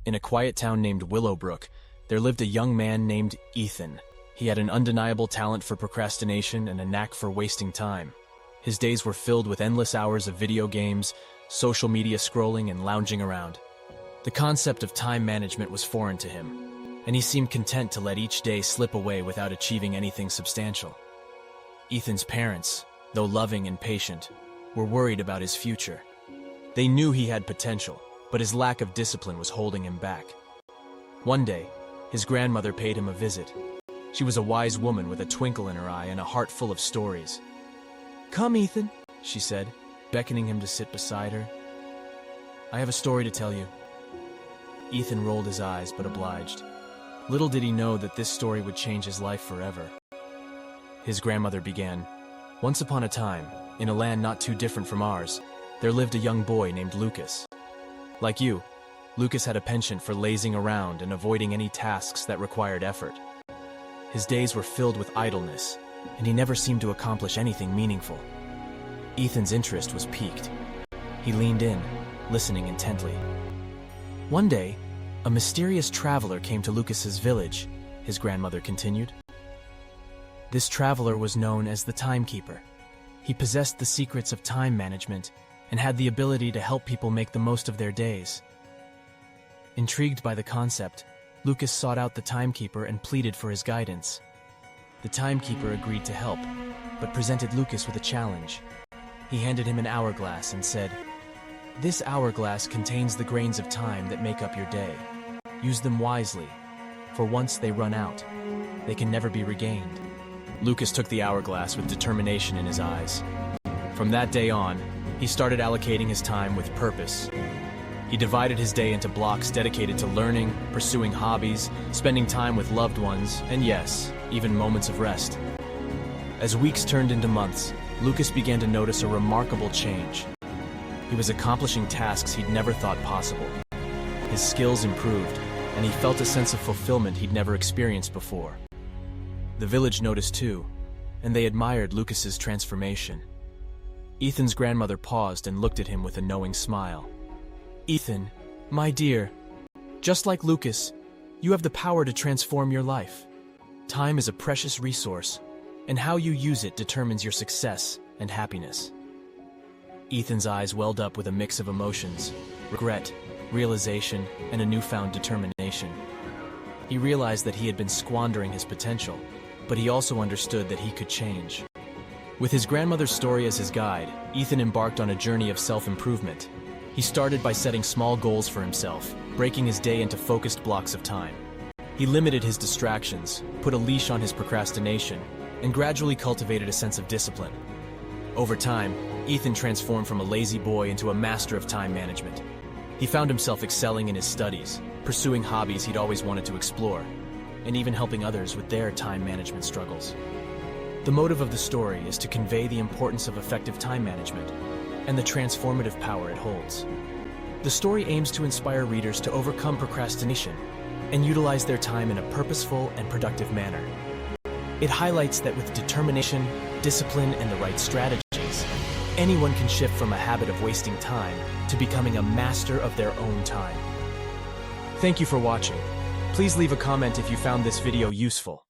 In a quiet town named Willowbrook, there lived a young man named Ethan. He had an undeniable talent for procrastination and a knack for wasting time. His days were filled with endless hours of video games, social media scrolling, and lounging around. The concept of time management was foreign to him, and he seemed content to let each day slip away without achieving anything substantial. Ethan's parents, though loving and patient, were worried about his future. They knew he had potential, but his lack of discipline was holding him back. One day, his grandmother paid him a visit. She was a wise woman with a twinkle in her eye and a heart full of stories. "Come, Ethan," she said, beckoning him to sit beside her. "I have a story to tell you." Ethan rolled his eyes but obliged. Little did he know that this story would change his life forever. His grandmother began, "Once upon a time, in a land not too different from ours, there lived a young boy named Lucas. Like you, Lucas had a penchant for lazing around and avoiding any tasks that required effort. His days were filled with idleness, and he never seemed to accomplish anything meaningful." Ethan's interest was piqued. He leaned in, listening intently. One day, a mysterious traveler came to Lucas's village, his grandmother continued. This traveler was known as the Timekeeper. He possessed the secrets of time management and had the ability to help people make the most of their days. Intrigued by the concept, Lucas sought out the Timekeeper and pleaded for his guidance. The Timekeeper agreed to help, but presented Lucas with a challenge. He handed him an hourglass and said, "This hourglass contains the grains of time that make up your day. Use them wisely, for once they run out, they can never be regained." Lucas took the hourglass with determination in his eyes. From that day on, he started allocating his time with purpose. He divided his day into blocks dedicated to learning, pursuing hobbies, spending time with loved ones, and yes, even moments of rest. As weeks turned into months, Lucas began to notice a remarkable change. He was accomplishing tasks he'd never thought possible. His skills improved, and he felt a sense of fulfillment he'd never experienced before. The village noticed too, and they admired Lucas's transformation. Ethan's grandmother paused and looked at him with a knowing smile. "Ethan, my dear, just like Lucas, you have the power to transform your life. Time is a precious resource, and how you use it determines your success and happiness." Ethan's eyes welled up with a mix of emotions, regret, realization, and a newfound determination. He realized that he had been squandering his potential, but he also understood that he could change. With his grandmother's story as his guide, Ethan embarked on a journey of self-improvement. He started by setting small goals for himself, breaking his day into focused blocks of time. He limited his distractions, put a leash on his procrastination, and gradually cultivated a sense of discipline. Over time, Ethan transformed from a lazy boy into a master of time management. He found himself excelling in his studies, pursuing hobbies he'd always wanted to explore, and even helping others with their time management struggles. The motive of the story is to convey the importance of effective time management and the transformative power it holds. The story aims to inspire readers to overcome procrastination and utilize their time in a purposeful and productive manner. It highlights that with determination, discipline, and the right strategies, anyone can shift from a habit of wasting time to becoming a master of their own time. Thank you for watching. Please leave a comment if you found this video useful.